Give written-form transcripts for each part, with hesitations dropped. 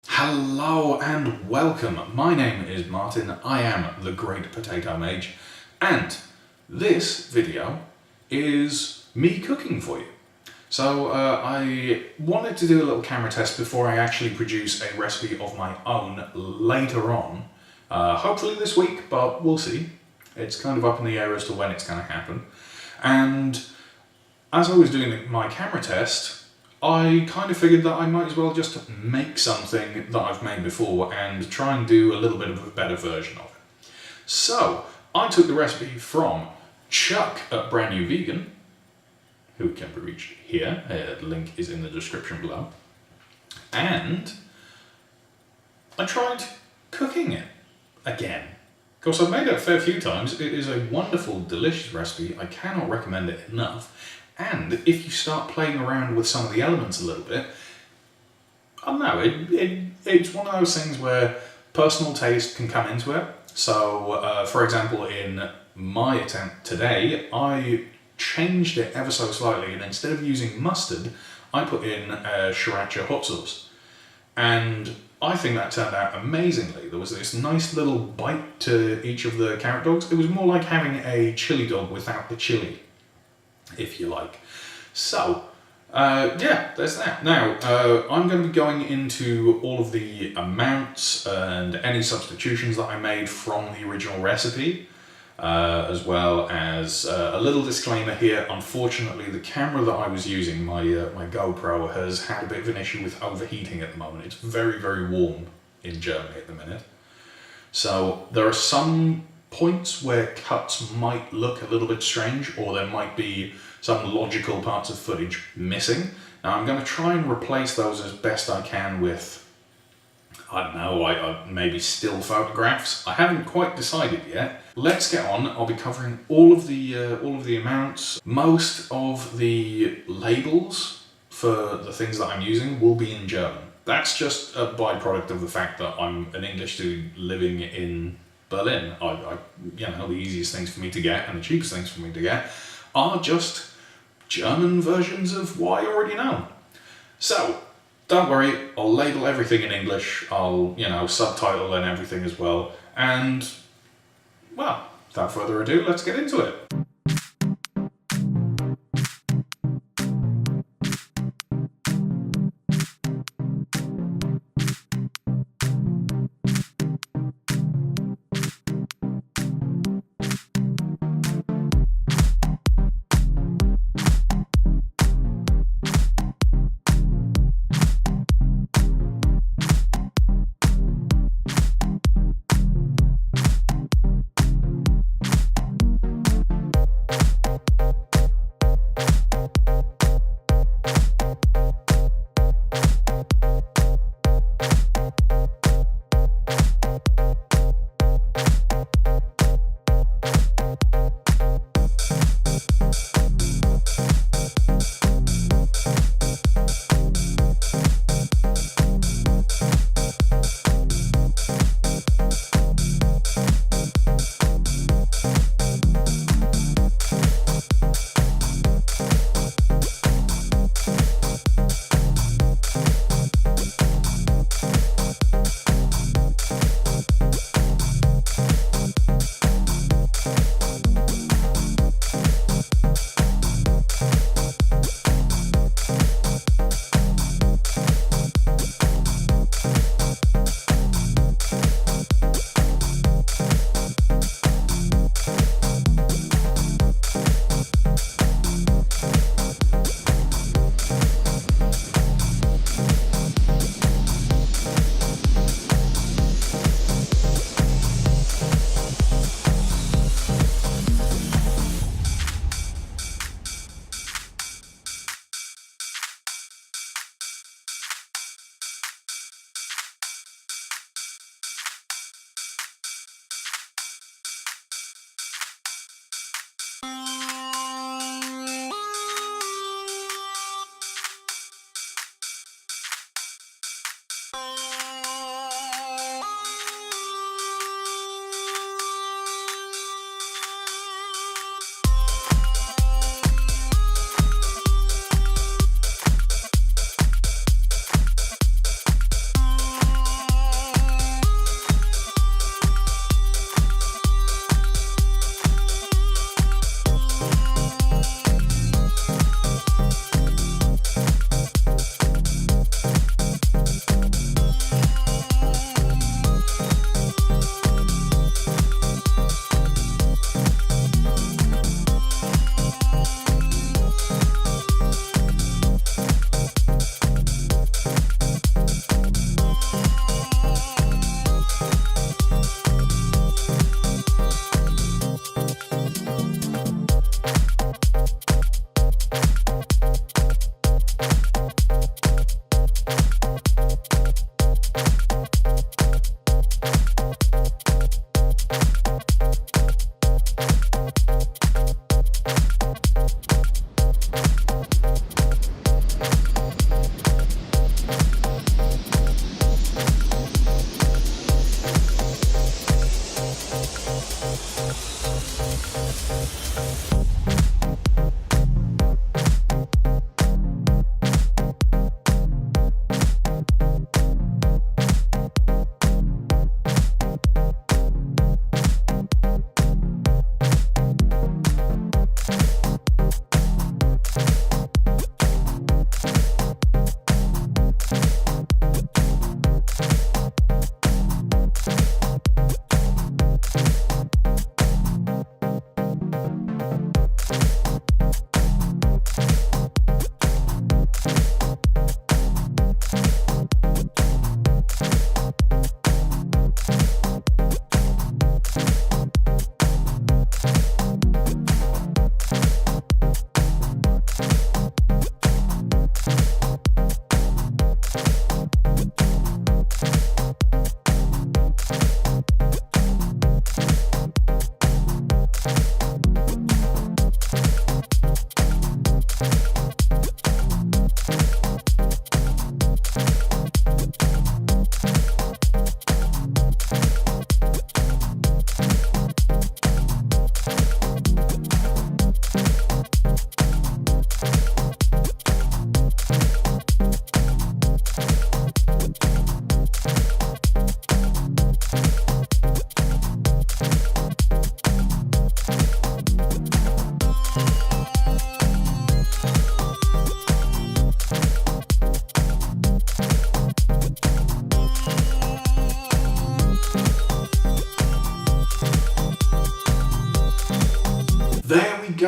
Hello and welcome. My name is Martin. I am the Great Potato Mage, and this video is me cooking for you. So I wanted to do a little camera test before I actually produce a recipe of my own later on. Hopefully this week, but we'll see. It's kind of up in the air as to when it's going to happen. And as I was doing my camera test, I kind of figured that I might as well just make something that I've made before and try and do a little bit of a better version of it. So I took the recipe from Chuck at Brand New Vegan, who can be reached here. The link is in the description below. And I tried cooking it again. Of course, I've made it a fair few times. It is a wonderful, delicious recipe. I cannot recommend it enough. And if you start playing around with some of the elements a little bit, I don't know, it's one of those things where personal taste can come into it. So, for example, in my attempt today, I changed it ever so slightly, and instead of using mustard, I put in sriracha hot sauce. And I think that turned out amazingly. There was this nice little bite to each of the carrot dogs. It was more like having a chili dog without the chili, if you like. So, yeah, there's that. Now, I'm going to be going into all of the amounts and any substitutions that I made from the original recipe, as well as a little disclaimer here. Unfortunately, the camera that I was using, my GoPro, has had a bit of an issue with overheating at the moment. It's very, very warm in Germany at the minute. So there are some points where cuts might look a little bit strange, or there might be some logical parts of footage missing. Now I'm going to try and replace those as best I can with, I don't know, maybe still photographs. I haven't quite decided yet. Let's get on. I'll be covering all of the amounts. Most of the labels for the things that I'm using will be in German. That's just a byproduct of the fact that I'm an English student living in Berlin. You know, the easiest things for me to get and the cheapest things for me to get are just German versions of what I already know. So, don't worry, I'll label everything in English, I'll, subtitle and everything as well, and, well, without further ado, let's get into it.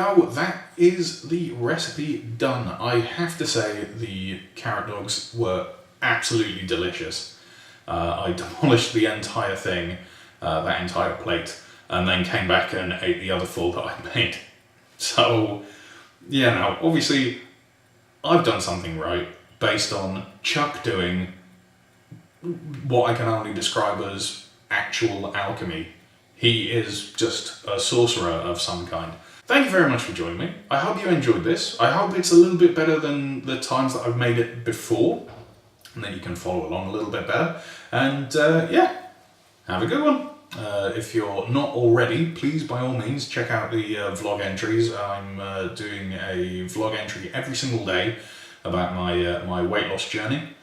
go, that is the recipe done. I have to say the carrot dogs were absolutely delicious. I demolished the entire thing, that entire plate, and then came back and ate the other full that I made. So, yeah, now, obviously, I've done something right based on Chuck doing what I can only describe as actual alchemy. He is just a sorcerer of some kind. Thank you very much for joining me. I hope you enjoyed this. I hope it's a little bit better than the times that I've made it before, and then you can follow along a little bit better. And yeah, have a good one. If you're not already, please by all means check out the vlog entries. I'm doing a vlog entry every single day about my weight loss journey.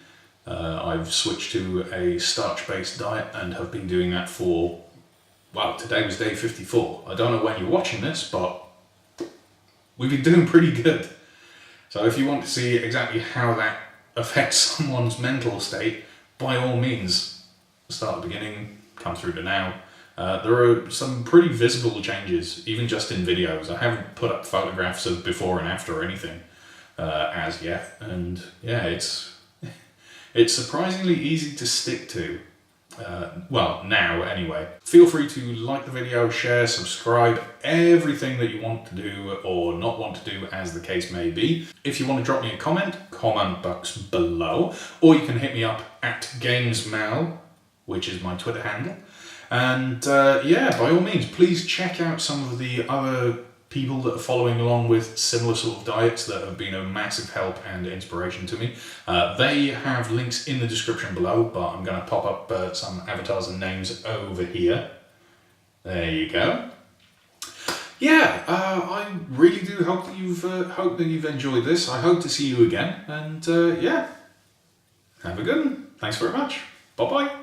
I've switched to a starch-based diet and have been doing that for, well, today was day 54. I don't know when you're watching this, but we've been doing pretty good. So if you want to see exactly how that affects someone's mental state, by all means, start at the beginning, come through to now. There are some pretty visible changes, even just in videos. I haven't put up photographs of before and after or anything as yet, and yeah, it's surprisingly easy to stick to. Well, now anyway. Feel free to like the video, share, subscribe, everything that you want to do or not want to do, as the case may be. If you want to drop me a comment box below, or you can hit me up at GamesMal, which is my Twitter handle. And yeah, by all means, please check out some of the other people that are following along with similar sort of diets that have been a massive help and inspiration to me. They have links in the description below, but I'm going to pop up some avatars and names over here. There you go. Yeah, I really do hope that you've enjoyed this. I hope to see you again, and yeah, have a good one. Thanks very much. Bye bye.